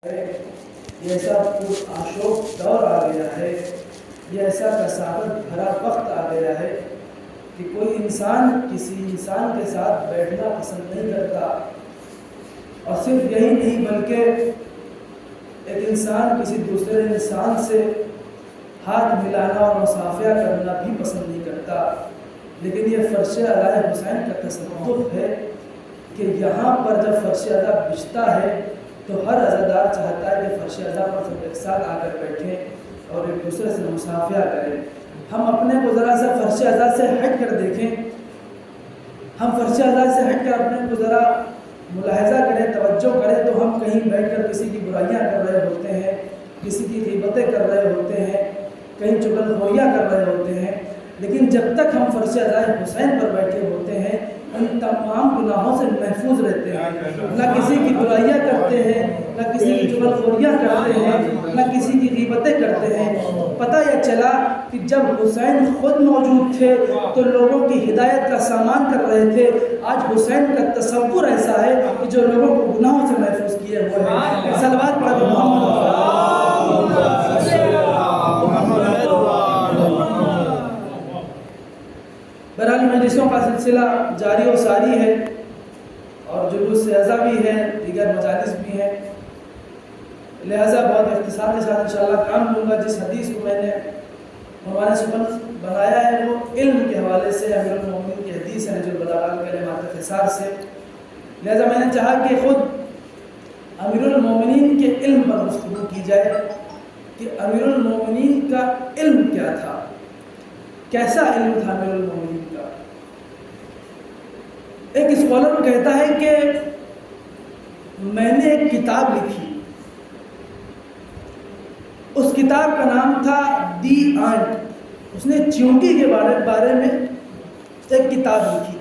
یہ ایسا آشوب دور آ گیا ہے، یہ ایسا کثافت بھرا وقت آ گیا ہے کہ کوئی انسان کسی انسان کے ساتھ بیٹھنا پسند نہیں کرتا، اور صرف یہی نہیں بلکہ ایک انسان کسی دوسرے انسان سے ہاتھ ملانا اور مصافحہ کرنا بھی پسند نہیں کرتا۔ لیکن یہ فرش علیہ حسین کا تصوف ہے کہ یہاں پر جب فرش اعلیٰ بچھتا ہے تو ہر عزادار چاہتا ہے کہ فرش اعلیٰ پر سب ایک ساتھ آ کر بیٹھیں اور ایک دوسرے سے مصافحہ کریں۔ ہم اپنے کو ذرا سا فرش اعلیٰ سے ہٹ کر دیکھیں، ہم فرش اعلیٰ سے ہٹ کر اپنے کو ذرا ملاحظہ کریں، توجہ کریں تو ہم کہیں بیٹھ کر کسی کی برائیاں کر رہے ہوتے ہیں، کسی کی غیبتیں کر رہے ہوتے ہیں، کہیں چغل خوریاں کر رہے ہوتے ہیں۔ لیکن جب تک ہم فرش علیہ حسین پر بیٹھے ہوتے ہیں ان تمام گناہوں سے محفوظ رہتے ہیں، نہ کسی کی برائیاں کرتے ہیں، نہ کسی کی چغل خوریاں کرتے ہیں، نہ کسی کی غیبتیں کرتے ہیں۔ پتہ یہ چلا کہ جب حسین خود موجود تھے تو لوگوں کی ہدایت کا سامان کر رہے تھے، آج حسین کا تصور ایسا ہے کہ جو لوگوں کو گناہوں سے محفوظ کیے ہوئے ہیں۔ صلوات پڑھ بہرحال مجلسوں کا سلسلہ جاری و ساری ہے اور جلوس اعزا بھی ہے، دیگر مجالس بھی ہیں، لہذا بہت اختصار کے ساتھ انشاءاللہ کام لوں گا۔ جس حدیث کو میں نے عنوان سخن بنایا ہے وہ علم کے حوالے سے امیر المومنین کی حدیث ہے نہج البلاغہ کلمات اختصار سے، لہذا میں نے چاہا کہ خود امیر المومنین کے علم پر گفتگو کی جائے کہ امیر المومنین کا علم کیا تھا، کیسا علم تھا امیر المومنین کا۔ ایک اسکالر کہتا ہے کہ میں نے ایک کتاب لکھی، اس کتاب کا نام تھا دی آنٹ، اس نے چیونٹی کے بارے میں ایک کتاب لکھی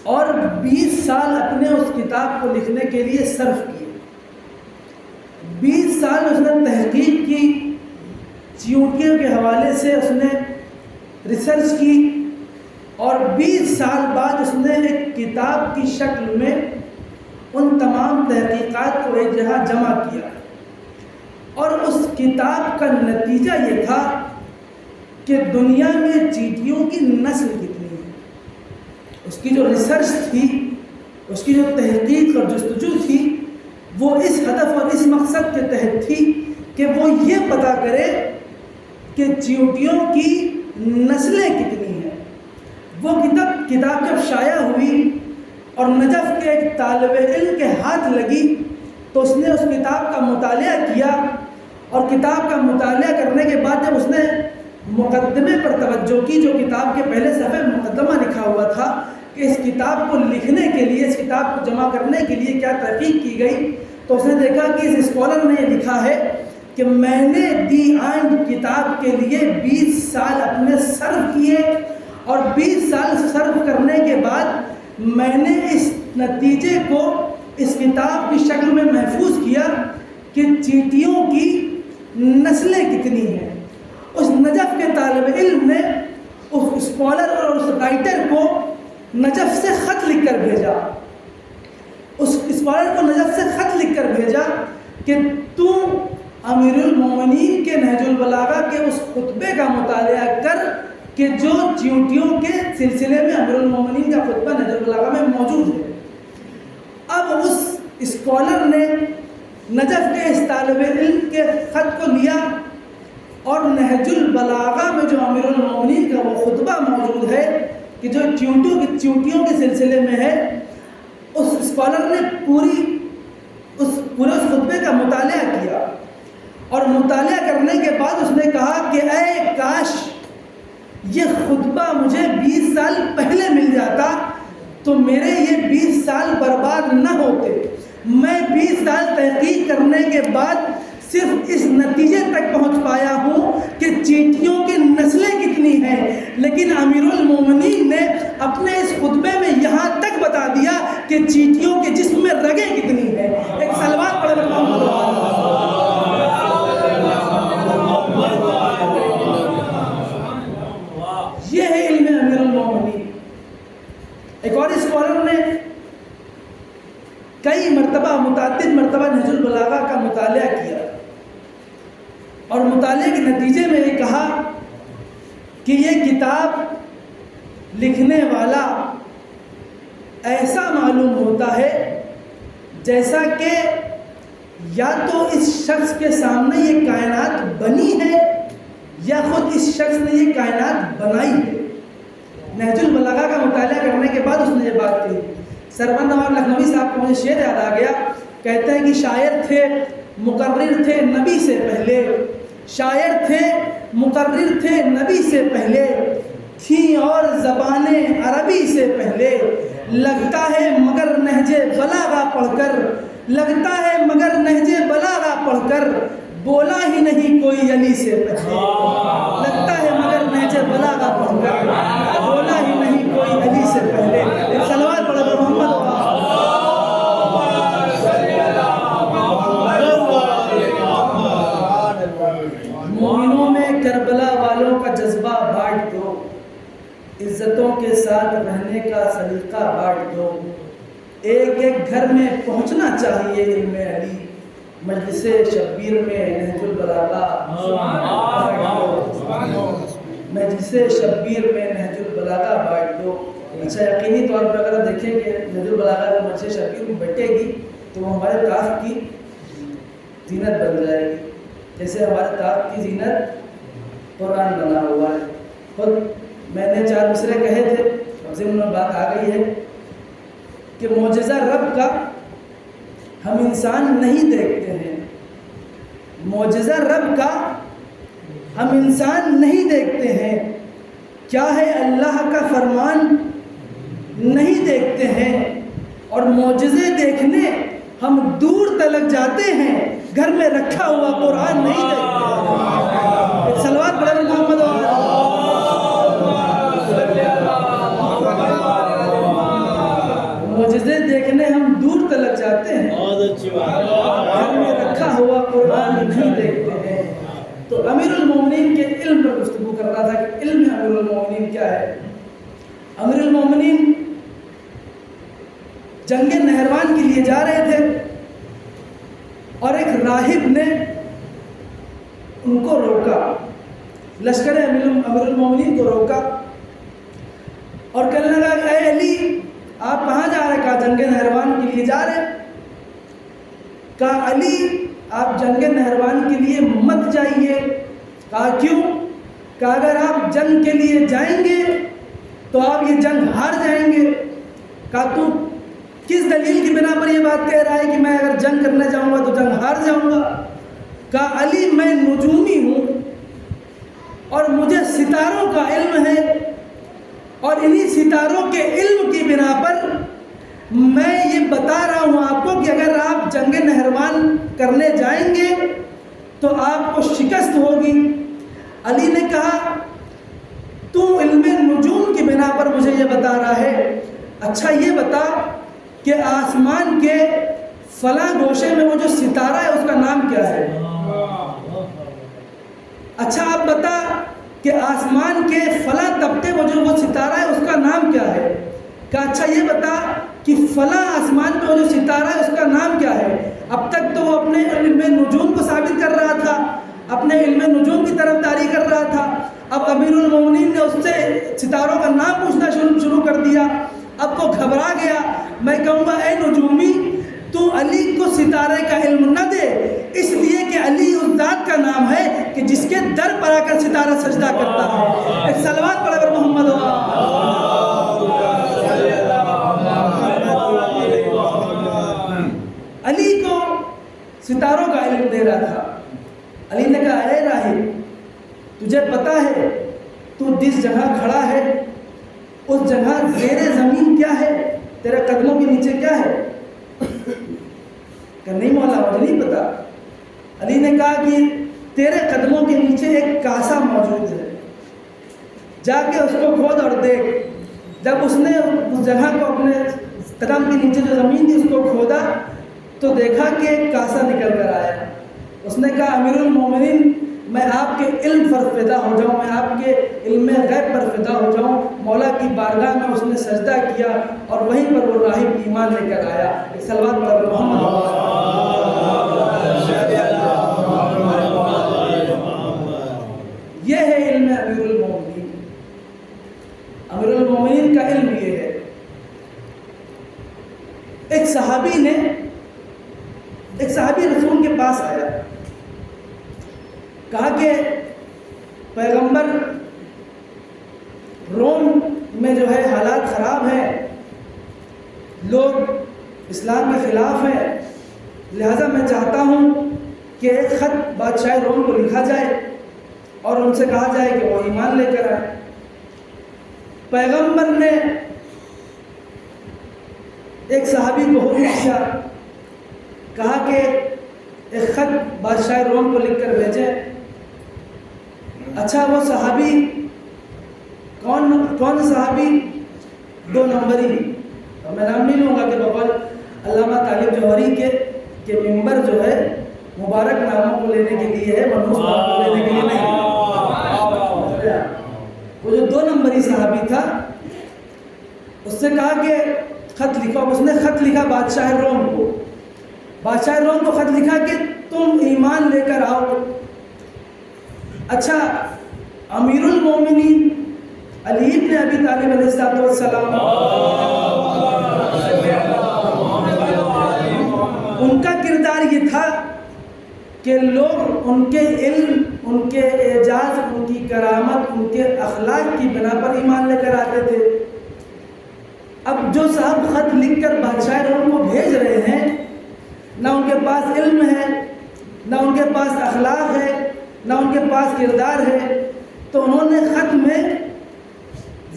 اور 20 سال اپنے اس کتاب کو لکھنے کے لیے صرف کیے۔ 20 سال اس نے تحقیق کی، چیونٹیوں کے حوالے سے اس نے ریسرچ کی، اور 20 سال بعد اس نے ایک کتاب کی شکل میں ان تمام تحقیقات کو ایک جگہ جمع کیا، اور اس کتاب کا نتیجہ یہ تھا کہ دنیا میں چیونٹیوں کی نسل کتنی ہے۔ اس کی جو ریسرچ تھی، اس کی جو تحقیق اور جستجو تھی، وہ اس ہدف اور اس مقصد کے تحت تھی کہ وہ یہ پتہ کرے کہ چیونٹیوں کی نسلیں کتنی ہیں۔ وہ کتاب جب شائع ہوئی اور نجف کے ایک طالب علم کے ہاتھ لگی تو اس نے اس کتاب کا مطالعہ کیا، اور کتاب کا مطالعہ کرنے کے بعد جب اس نے مقدمے پر توجہ کی، جو کتاب کے پہلے صفحے میں مقدمہ لکھا ہوا تھا کہ اس کتاب کو لکھنے کے لیے، اس کتاب کو جمع کرنے کے لیے کیا تحقیق کی گئی، تو اس نے دیکھا کہ اس اسکالر نے یہ لکھا ہے کہ میں نے دی آئنڈ کتاب کے لیے 20 سال اپنے صرف کیے، اور 20 سال صرف کرنے کے بعد میں نے اس نتیجے کو اس کتاب کی شکل میں محفوظ کیا کہ چیونٹیوں کی نسلیں کتنی ہیں۔ اس نجف کے طالب علم نے اس اسکالر اور اس رائٹر کو نجف سے خط لکھ کر بھیجا، اس اسکالر کو نجف سے خط لکھ کر بھیجا کہ تو امیر المومنین کے نہج البلاغہ کے اس خطبے کا مطالعہ کر کہ جو چیونٹیوں کے سلسلے میں امیر المومنین کا خطبہ نہج البلاغہ میں موجود ہے۔ اب اس اسکالر نے نجف کے اس طالب علم کے خط کو لیا اور نہج البلاغہ میں جو امیر المومنین کا وہ خطبہ موجود ہے کہ جو چیونٹیوں کے سلسلے میں ہے، اس اسکالر نے پورے اس خطبے کا مطالعہ کیا، اور مطالعہ کرنے کے بعد اس نے کہا کہ اے کاش یہ خطبہ مجھے 20 سال پہلے مل جاتا تو میرے یہ 20 سال برباد نہ ہوتے۔ میں 20 سال تحقیق کرنے کے بعد صرف اس نتیجے تک پہنچ پایا ہوں کہ چیونٹیوں کی نسلیں کتنی ہیں، لیکن امیر المومنین نے اپنے اس خطبے میں یہاں تک بتا دیا کہ چیونٹیوں کے جسم میں رگیں کتنی ہیں۔ ایک صلوات پڑھ یہ ہے علم امیر المومنین۔ ایک اور اسکالر نے کئی مرتبہ متعدد مرتبہ نہج البلاغہ مطالعے کے نتیجے میں یہ کہا کہ یہ کتاب لکھنے والا ایسا معلوم ہوتا ہے جیسا کہ یا تو اس شخص کے سامنے یہ کائنات بنی ہے یا خود اس شخص نے یہ کائنات بنائی ہے۔ نہج البلاغہ کا مطالعہ کرنے کے بعد اس نے یہ بات کہی۔ سرور نواب لکھنوی صاحب کو مجھے شعر یاد آ گیا، کہتے ہیں کہ شاعر تھے مقرر تھے نبی سے پہلے، شاعر تھے مقرر تھے نبی سے پہلے، تھیں اور زبانیں عربی سے پہلے، لگتا ہے مگر نہج بلاغہ پڑھ کر، لگتا ہے مگر نہج بلاغہ پڑھ کر بولا ہی نہیں کوئی علی سے پہلے، لگتا ہے مگر نہج بلاغہ پڑھ کر بولا ہی نہیں کوئی علی سے پہلے۔ ایک صلوات پڑھو محمد مومنوں میں کربلا والوں کا جذبہ بانٹ دو، عزتوں کے ساتھ رہنے کا سلیقہ بانٹ دو، ایک ایک گھر میں پہنچنا چاہیے علم علی، مجلس شبیر میں نہج البلاغہ مجلس شبیر میں نہج البلاغہ بانٹ دو۔ اچھا یقینی طور پر اگر دیکھیں کہ نہج البلاغہ میں مجلس شبیر میں بیٹھے گی تو وہ ہمارے طاف کی زینت بن جائے گی، جیسے ہمارے طاف کی زینت قرآن بنا ہوا ہے۔ خود میں نے 4 مصرے کہے تھے، اب ضمن میں بات آ گئی ہے کہ معجزہ رب کا ہم انسان نہیں دیکھتے ہیں، معجزہ رب کا ہم انسان نہیں دیکھتے ہیں، کیا ہے اللہ کا فرمان نہیں دیکھتے ہیں، اور معجزے دیکھنے ہم دور تلک جاتے ہیں، گھر میں رکھا ہوا قرآن نہیں دیکھتے ہیں۔ ایک صلوات پڑھیں محمد معجزے دیکھنے ہم دور تلک جاتے ہیں، گھر میں رکھا ہوا قرآن نہیں دیکھتے ہیں۔ تو امیر المومنین کے علم پر گفتگو کر رہا تھا کہ علم امیر المومنین کیا ہے۔ امیر المومنین جنگ نہروان کے لیے جا رہے تھے اور ایک راہب نے ان کو روکا، لشکر امیر المومنین کو روکا اور کہنے لگا کہ اے علی آپ کہاں جا رہے؟ کہا جنگ نہروان کے لیے جا رہے۔ کہا علی آپ جنگ نہروان کے لیے مت جائیے۔ کہا کیوں؟ کہا اگر آپ جنگ کے لیے جائیں گے تو آپ یہ جنگ ہار جائیں گے۔ کہا تو کس دلیل کی بنا پر یہ بات کہہ رہا ہے کہ میں اگر جنگ کرنے جاؤں گا تو جنگ ہار جاؤں گا؟ کہا علی میں نجومی ہوں اور مجھے ستاروں کا علم ہے، اور انہی ستاروں کے علم کی بنا پر میں یہ بتا رہا ہوں آپ کو کہ اگر آپ جنگ نہروان کرنے جائیں گے تو آپ کو شکست ہوگی۔ علی نے کہا تو علم نجوم کی بنا پر مجھے یہ بتا رہا ہے، اچھا یہ بتا کہ آسمان کے فلاں گوشے میں وہ جو ستارہ ہے اس کا نام کیا ہے؟ اچھا آپ بتا کہ آسمان کے فلاں طبقے وہ ستارہ ہے اس کا نام کیا ہے؟ کہ اچھا یہ بتا کہ فلاں آسمان پہ وہ جو ستارہ ہے اس کا نام کیا ہے؟ اب تک تو وہ اپنے علم نجوم کو ثابت کر رہا تھا، اپنے علم نجوم کی طرف طاری کر رہا تھا، اب امیر المومنین نے اس سے ستاروں کا نام پوچھنا شروع کر دیا۔ اب وہ گھبرا گیا۔ میں کہوں گا اے نجومی تو علی کو ستارے کا علم نہ دے، اس لیے کہ علی اس ذات کا نام ہے کہ جس کے در پر آ کر ستارہ سجدہ کرتا ہے۔ ایک صلوات پڑھ کر محمد علی کو ستاروں کا علم دے رہا تھا۔ علی نے کہا اے راہب تجھے پتا ہے تو جس جگہ کھڑا ہے اس جگہ زیر زمین کیا ہے؟ تیرے قدموں کے نیچے کیا ہے؟ کہ نہیں مولا مجھے نہیں پتا۔ علی نے کہا کہ تیرے قدموں کے نیچے ایک کاسا موجود ہے، جا کے اس کو کھود اور دیکھ۔ جب اس نے اس جگہ کو اپنے قدم کے نیچے جو زمین تھی اس کو کھودا تو دیکھا کہ ایک کاسا نکل کر آیا۔ اس نے کہا امیر المومنین میں آپ کے علم پر فدا ہو جاؤں، میں آپ کے علم غیب پر فدا ہو جاؤں۔ مولا کی بارگاہ میں اس نے سجدہ کیا اور وہیں پر وہ راہب ایمان لے کر آیا۔ ایک صلوات پر محمد صحابی رسول کے پاس آیا، کہا کہ پیغمبر روم میں جو ہے حالات خراب ہیں، لوگ اسلام کے خلاف ہیں، لہذا میں چاہتا ہوں کہ ایک خط بادشاہ روم کو لکھا جائے اور ان سے کہا جائے کہ وہ ایمان لے کر آئے۔ پیغمبر نے ایک صحابی کو حکم دیا، کہا کہ ایک خط بادشاہ روم کو لکھ کر بھیجیں۔ اچھا، وہ صحابی کون صحابی؟ 2 نمبری، اور میں نام نہیں لوں گا کہ بقول علامہ طالب جوہری کے ممبر جو ہے مبارک ناموں کو لینے کے لیے ہے، منحوس ناموں کو لینے کے لیے نہیں۔ وہ جو 2 نمبری صحابی تھا، اس سے کہا کہ خط لکھو۔ اس نے خط لکھا بادشاہ روم کو، بادشاہ روم کو خط لکھا کہ تم ایمان لے کر آؤ۔ اچھا، امیر المومنین علی بن ابی طالب علیہ السلام، ان کا کردار یہ تھا کہ لوگ ان کے علم، ان کے اعجاز، ان کی کرامت، ان کے اخلاق کی بنا پر ایمان لے کر آتے تھے۔ اب جو صاحب خط لکھ کر بادشاہ روم کو بھیج رہے ہیں، نہ ان کے پاس علم ہے، نہ ان کے پاس اخلاق ہے، نہ ان کے پاس کردار ہے، تو انہوں نے خط میں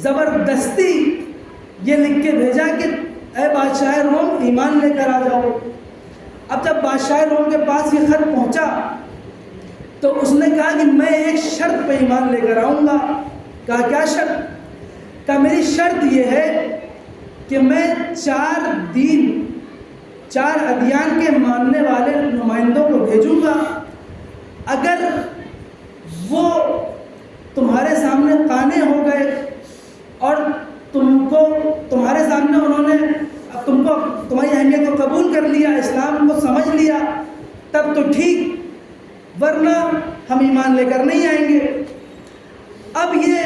زبردستی یہ لکھ کے بھیجا کہ اے بادشاہ روم ایمان لے کر آ جاؤ۔ اب جب بادشاہ روم کے پاس یہ خط پہنچا تو اس نے کہا کہ میں ایک شرط پہ ایمان لے کر آؤں گا۔ کہا کیا شرط؟ کہا میری شرط یہ ہے کہ میں 4 دین، 4 ادیان کے ماننے والے نمائندوں کو بھیجوں گا، اگر وہ تمہارے سامنے قانع ہو گئے اور تمہارے سامنے انہوں نے تمہاری اہمیت کو قبول کر لیا، اسلام کو سمجھ لیا، تب تو ٹھیک، ورنہ ہم ایمان لے کر نہیں آئیں گے۔ اب یہ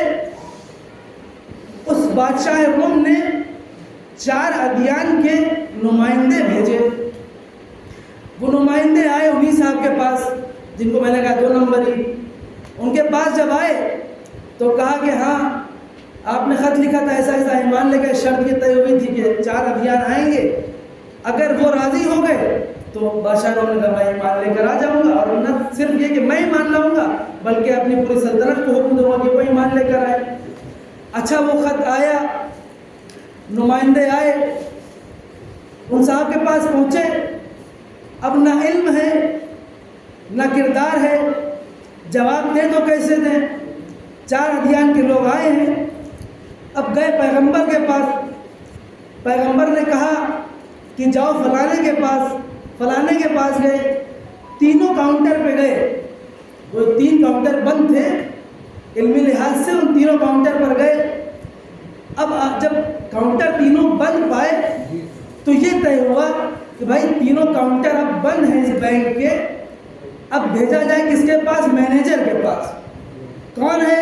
اس بادشاہ روم نے 4 ادیان کے نمائندے بھیجے۔ وہ نمائندے آئے انہی صاحب کے پاس جن کو میں نے کہا 2 نمبری۔ ان کے پاس جب آئے تو کہا کہ ہاں آپ نے خط لکھا تھا ایسا ایسا، ایمان لے کر شرط یہ طے ہوئی تھی کہ 4 ادیان آئیں گے، اگر وہ راضی ہو گئے تو بادشاہ روم نے کہا میں ایمان لے کر آ جاؤں گا، اور نہ صرف یہ کہ میں ایمان لاؤں گا بلکہ اپنی پوری سلطنت کو حکم دوں گا کہ وہ ایمان لے کر آئے۔ اچھا، وہ خط آیا، نمائندے آئے، ان صاحب کے پاس پہنچے، اب نہ علم ہے نہ کردار ہے، جواب دیں تو کیسے دیں؟ 4 ادیان کے لوگ آئے ہیں۔ اب گئے پیغمبر کے پاس، پیغمبر نے کہا کہ جاؤ فلانے کے پاس گئے، تینوں کاؤنٹر پہ گئے، وہ 3 کاؤنٹر بند تھے، علمی لحاظ سے ان تینوں کاؤنٹر پر گئے۔ اب جب کاؤنٹر تینوں بند پائے تو یہ طے ہوا کہ بھائی تینوں کاؤنٹر اب بند ہیں اس بینک کے، اب بھیجا جائے کس کے پاس؟ مینیجر کے پاس۔ کون ہے؟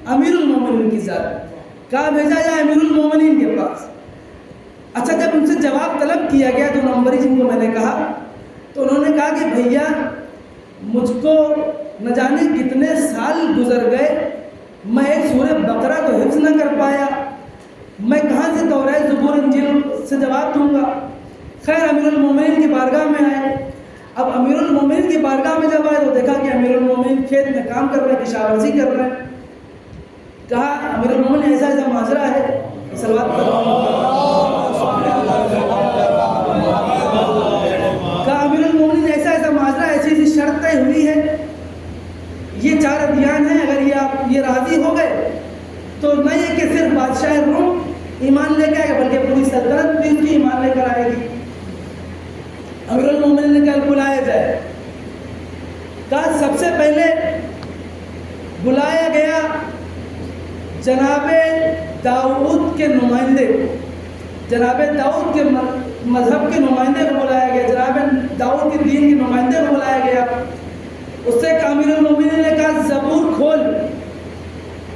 امیر المومنین کی ذات۔ کہاں بھیجا جائے؟ امیر المومنین کے پاس۔ اچھا، جب ان سے جواب طلب کیا گیا 2 نمبری جن کو میں نے کہا، تو انہوں نے کہا کہ بھیا مجھ کو نہ جانے کتنے سال گزر گئے، میں ایک سورہ بقرہ کو حفظ نہ کر پایا، میں کہاں سے تورات زبور انجیل سے جواب دوں گا؟ خیر، امیر المومنین کی بارگاہ میں آئے۔ اب امیر المومنین کی بارگاہ میں جب آئے تو دیکھا کہ امیر المومنین کھیت میں کام کر رہے ہیں، کشاورزی کر رہے ہیں۔ کہا امیر المومنین ایسا ایسا معاذرہ ہے، صلوات کہا امیر المومنین ایسا ایسا معاذرہ، ایسی ایسی شرط طے ہوئی ہے، یہ 4 ادیان ہیں، اگر یہ راضی ہو گئے تو نہ یہ کہ صرف بادشاہ روم ایمان لے کے آئے گا بلکہ پوری سلطنت بھی اس کی ایمان لے کر آئے گی۔ امیر المومنین نے کہا بلایا جائے۔ کہا سب سے پہلے بلایا گیا جناب داؤد کے نمائندے، جناب داؤد کے مذہب کے نمائندے کو بلایا گیا، جناب داؤد کے دین کے نمائندے کو بلایا گیا۔ اس سے امیر المومنین نے کہا زبور کھول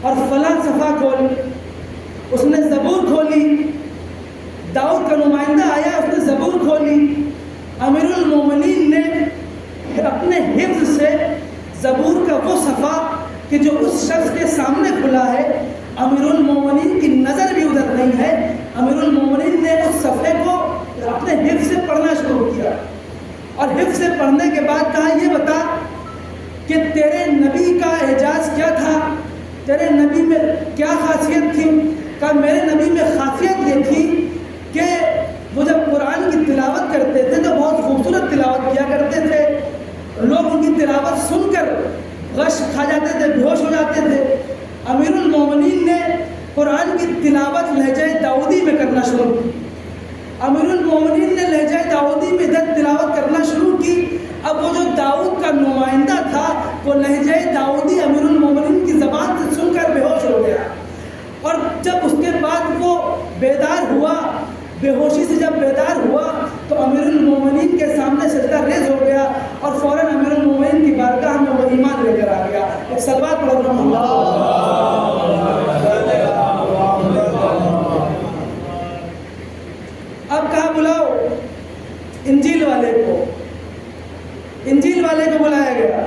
اور فلاں صفحہ کھول۔ اس نے زبور کھولی، داؤد کا نمائندہ آیا، اس نے زبور کھولی، کہ جو اس شخص کے سامنے کھلا ہے امیر المومنین کی نظر بھی ادھر نہیں ہے. امیر المومنین نے اس صفحے کو اپنے حفظ سے پڑھنا شروع کیا اور حفظ سے پڑھنے کے بعد کہا یہ بتا کہ تیرے نبی کا اعجاز کیا تھا, تیرے نبی میں کیا خاصیت تھی. کہا میرے نبی میں خاصیت یہ تھی کہ وہ جب قرآن کی تلاوت کرتے تھے تو بہت خوبصورت تلاوت کیا کرتے تھے, لوگ ان کی تلاوت سن کر غش کھا جاتے تھے, بے ہوش ہو جاتے تھے. امیر المومنین نے قرآن کی تلاوت لہجہ داؤدی میں کرنا شروع کی. امیر المومنین نے لہجہ داؤدی میں ادھر تلاوت کرنا شروع کی. اب وہ جو داؤد کا نمائندہ تھا وہ لہجہ داؤدی امیر المومنین کی زبان سے سن کر بے ہوش ہو گیا, اور جب اس کے بعد وہ بیدار ہوا, بے ہوشی سے جب بیدار ہوا تو امیر المومنین کے سامنے سجدہ ریز ہو گیا اور فوراً امیر المومنین کی بارگاہ میں وہ ایمان لے کر آ گیا. ایک صلوات پڑھو اب کہا بلاؤ انجیل والے کو. انجیل والے کو بلایا گیا.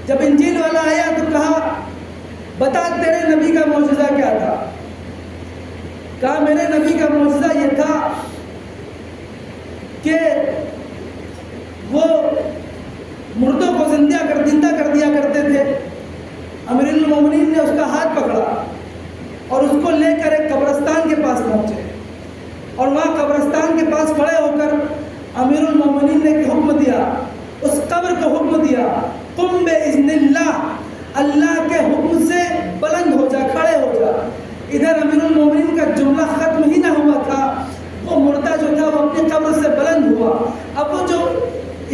جب انجیل والا آیا تو کہا بتا تیرے نبی کا معجزہ کیا تھا. کہا میرے نبی کا معجزہ یہ تھا کہ وہ مردوں کو زندہ کر دیا کرتے تھے. امیر المومنین نے اس کا ہاتھ پکڑا اور اس کو لے کر ایک قبرستان کے پاس پہنچے, اور وہاں قبرستان کے پاس کھڑے ہو کر امیر المومنین نے حکم دیا, اس قبر کو حکم دیا قم باذن اللہ, اللہ کے حکم سے بلند ہو جا, کھڑے ہو جا. ادھر امیر المومنین کا جملہ ختم ہی نہ ہوا تھا, وہ مردہ جو تھا وہ اپنی قبر سے بلند ہوا. اب وہ جو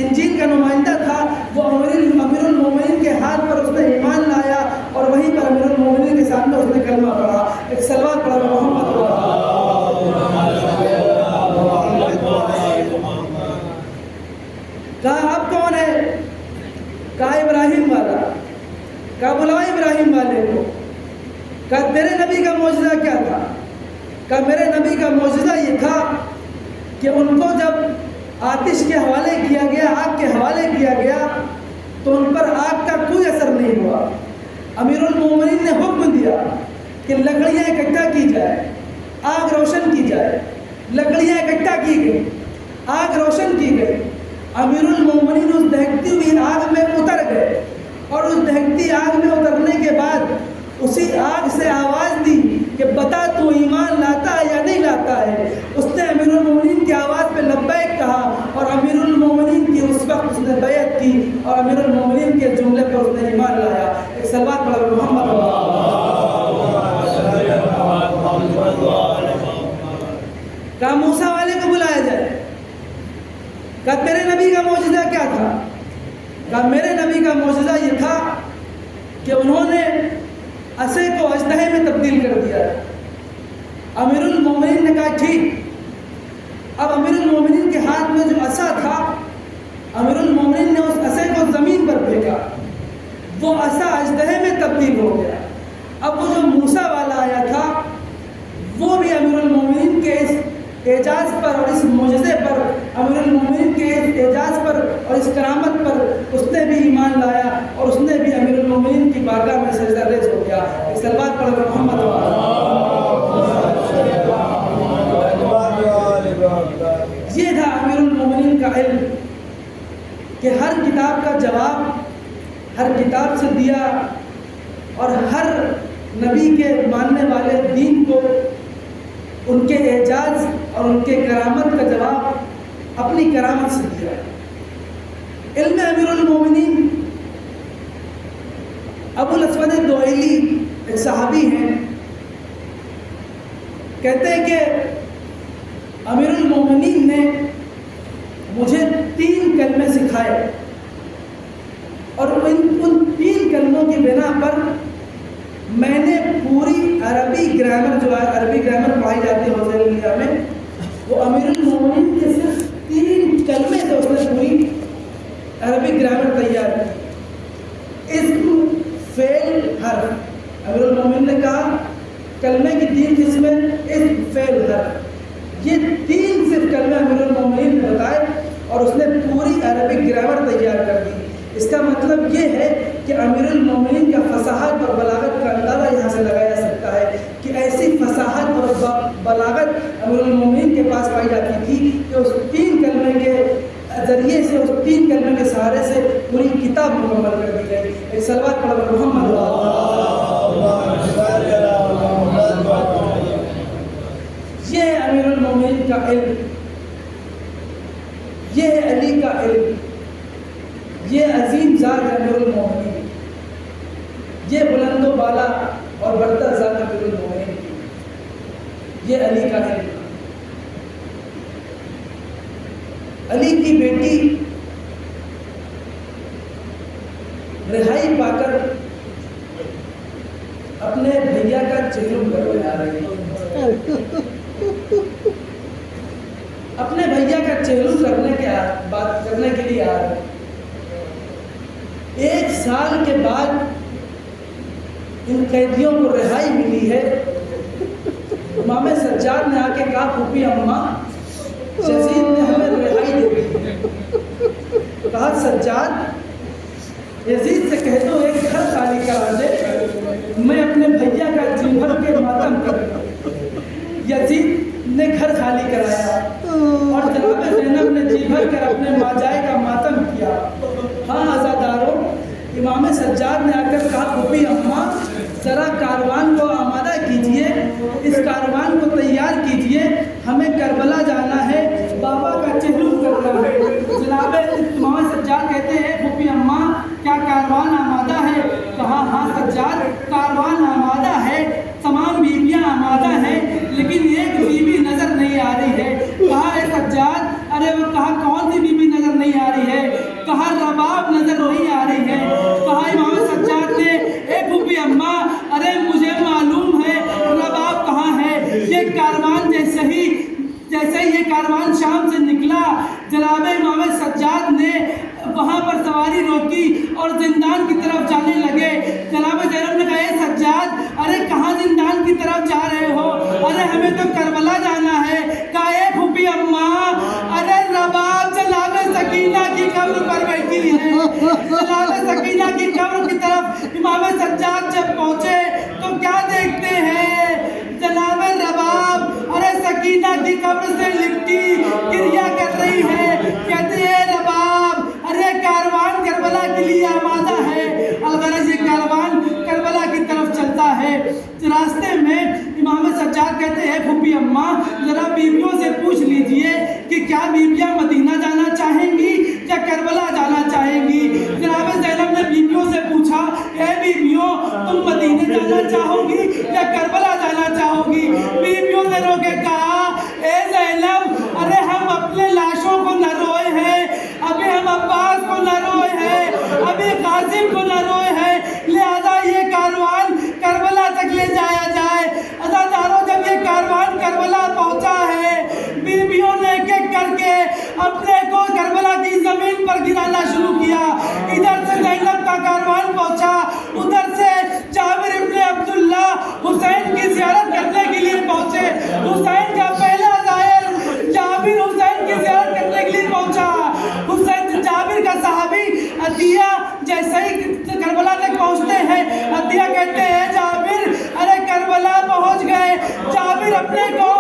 انجیل کا نمائندہ تھا وہ امیر المومنین کے ہاتھ پر اس نے ایمان لایا اور وہیں پر امیر المومنین کے سامنے اس نے کلمہ پڑھا. ایک صلوات پڑھا محمد. کہا اب کون ہے؟ کہا ابراہیم والا. کہا بلاؤ ابراہیم والے کو. کہا تیرے نبی کا معجزہ کیا تھا؟ کہا میرے نبی کا معجزہ یہ تھا کہ ان کو جب آتش کے حوالے کیا گیا, آگ کے حوالے کیا گیا تو ان پر آگ کا کوئی اثر نہیں ہوا. امیر المومنین نے حکم دیا کہ لکڑیاں اکٹھا کی جائے, آگ روشن کی جائے. لکڑیاں اکٹھا کی گئی, آگ روشن کی گئی. امیر المومنین اس دہکتی ہوئی آگ میں اتر گئے, اور اس دہکتی آگ میں اترنے کے بعد اسی آگ سے آواز دی کہ بتا تو ایمان لاتا ہے یا نہیں لاتا ہے. اس نے امیر المومنین کی آواز پہ لبیک کہا اور امیر المومنین کی اس وقت اس نے بیعت کی اور امیر المومنین کے جملے پر اس نے ایمان لایا. ایک صلوات پڑھو محمد. کہا موسیٰ والے کو بلایا جائے. کہا تیرے نبی کا معجزہ کیا تھا؟ کہا میرے نبی کا معجزہ یہ تھا کہ انہوں نے عصے کو اژدہے میں تبدیل کر دیا. امیر المومنین نے کہا ٹھیک. اب امیر المومنین کے ہاتھ میں جو عصا تھا, امیر المومنین نے اس عصے کو زمین پر پھینکا, وہ عصا اژدہے میں تبدیل ہو گیا. اب وہ جو موسیٰ والا آیا تھا وہ بھی امیر المومنین کے اس اعجاز پر اور اس معجزے پر, امیر المومنین کے اس اعجاز پر اور اس کرامت پر اس نے بھی ایمان لایا اور اس نے بھی امیر المومنین کی بارگاہ میں سجدہ ریز ہو گیا. ایک صلوات پڑھو محمد. یہ تھا امیر المومنین کا علم کہ ہر کتاب کا جواب ہر کتاب سے دیا اور ہر نبی کے ماننے والے دین کو ان کے اعجاز اور ان کے کرامت کا جواب اپنی کرامت سے دیا. علم امیر المومنین ابو الاسود الدؤیلی ایک صحابی ہیں, کہتے ہیں کہ امیر المومنین نے مجھے 3 کلمے سکھائے اور ان 3 کلموں کی بنا پر میں نے پوری عربی گرامر جو ہے, عربی گرامر پڑھائی جاتی ہے حوزہ انڈیا میں, وہ امیر المومنین کے صرف 3 کلمے سے اس نے پوری عربی گرامر تیار کی. اسم فعل حرف. امیر المومنین نے کہا کلمے کی 3 قسمیں, اسم فعل حرف. یہ 3 صرف کلمے امیر المومنین نے بتائے اور اس نے پوری عربی گرامر تیار کر دی. اس کا مطلب یہ ہے کہ امیر المومنین کا فصاحت اور بلاغت کا اندازہ یہاں سے لگایا جا سکتا ہے کہ ایسی فصاحت اور بلاغت امیر المومنین کے پاس پائی جاتی تھی کہ اس 3 کلمے کے ذریعے سے، اس 3 کلمے کے سہارے سے پوری کتاب مکمل کر دی گئی۔ ایک صلوات پڑھو محمد۔ یہ ہے امیر المومنین کا علم، یہ ہے علی کا علم، یہ عظیم ذات ہے امیر المومنین، یہ بلند و بالا اور برتر ذات امیر المومنین، یہ علی کا علم۔ علی کی بیٹی رہائی پا کر اپنے بھیا کا چہلم کرنے آ رہی ہے، اپنے بھیا کا چہلم کرنے کے لیے آ رہے ہیں۔ 1 سال کے بعد ان قیدیوں کو رہائی ملی ہے۔ امام سجاد نے آ کے کہا پھوپھی اماں یزید نے ہمیں رہائی دے دی۔ کہا سجاد یزید سے کہہ دو ایک گھر خالی کرا دے، میں اپنے بھیا کا جی بھر کے ماتم کروں۔ یزید نے گھر خالی کرایا اور جناب زینب نے جی بھر کر اپنے ماجائے کا ماتم کیا۔ ہاں عزاداروں، امام سجاد نے آ کر کہا پھوپھی اماں ذرا کاروان کو آمادہ کیجئے، اس کاروان کو تیار کیجئے، ہمیں کربلا جانا ہے، بابا کا چہلم کرنا ہے۔ جناب امام سجاد کہتے ہیں پھوپھی اماں کیا کاروان آمادہ ہے؟ کہا ہاں سجاد کاروان آمادہ ہے، تمام بیویاں آمادہ ہیں، لیکن ایک بیوی نظر نہیں آ رہی ہے۔ کہا اے سجاد، ارے وہ کہا کون سی بیوی نظر نہیں آ رہی ہے؟ کہا رباب نظر نہیں آ رہی ہے۔ کہا امام سجاد نے اے پھوپھی اماں ارے مجھے معلوم ہے رباب کہاں ہے۔ یہ کاروان جیسے ہی یہ کاروان شام سے نکلا، جناب امام سجاد نے وہاں پر سواری روکی اور زندان کی طرف جانے لگے۔ جناب زینب نے کہا اے سجاد ارے کہاں زندان کی طرف جا رہے ہو؟ ارے ہمیں تو کربلا جانا ہے۔ کہا اے پھوپھی اماں ارے رباب جناب سکینہ کی قبر پر بیٹھی ہے۔ جناب سکینہ کی قبر کی طرف امام سجاد جب پہنچے تو کیا دیکھتے ہیں؟ جناب رباب ارے سکینہ کی قبر سے لکھتی کریا کر رہی ہے، کہتے ہیں رباب ارے کاروان کربلا کے لیے آمادہ ہے۔ الغرض یہ کاروان کربلا کی طرف چلتا ہے۔ راستے میں امام سجاد کہتے ہیں پھوپھی اماں ذرا بیویوں سے پوچھ لیجئے کہ کیا بیویاں مدینہ جانا چاہیں گی یا کربلا جانا چاہیں گی۔ جناب زینب نے بیویوں سے پوچھا اے بیویوں تم مدینہ جانا چاہو گی یا کربلا جانا چاہو گی؟ بیویوں نے رو کے کہا اے زینب ارے ہم اپنے لاشوں کو نہ روئے ہیں، ابھی ہم عباس کو نہ روئے ہیں، ابھی قاسم کو نہ روئے ہیں، لہذا یہ کاروان کربلا تک لے جایا جائے۔ عزاداروں جب یہ کاروان کربلا پہنچا ہے، بیویوں نے ایک ایک کر کے اپنے کو کربلا کی زمین پر گرانا شروع کیا۔ ادھر سے زینب کا کاروان پہنچا، ادھر سے جابر ابن عبداللہ حسین کی زیارت کرنے کے لیے پہنچے۔ حسین کا پہلا زائر جابر حسین کی زیارت کرنے کے لیے پہنچا۔ حسین جابر کا صحابی عطیہ جیسے ہی کربلا تک پہنچتے ہیں، عطیہ کہتے ہیں جابر ارے کربلا پہنچ گئے۔ جابر اپنے کو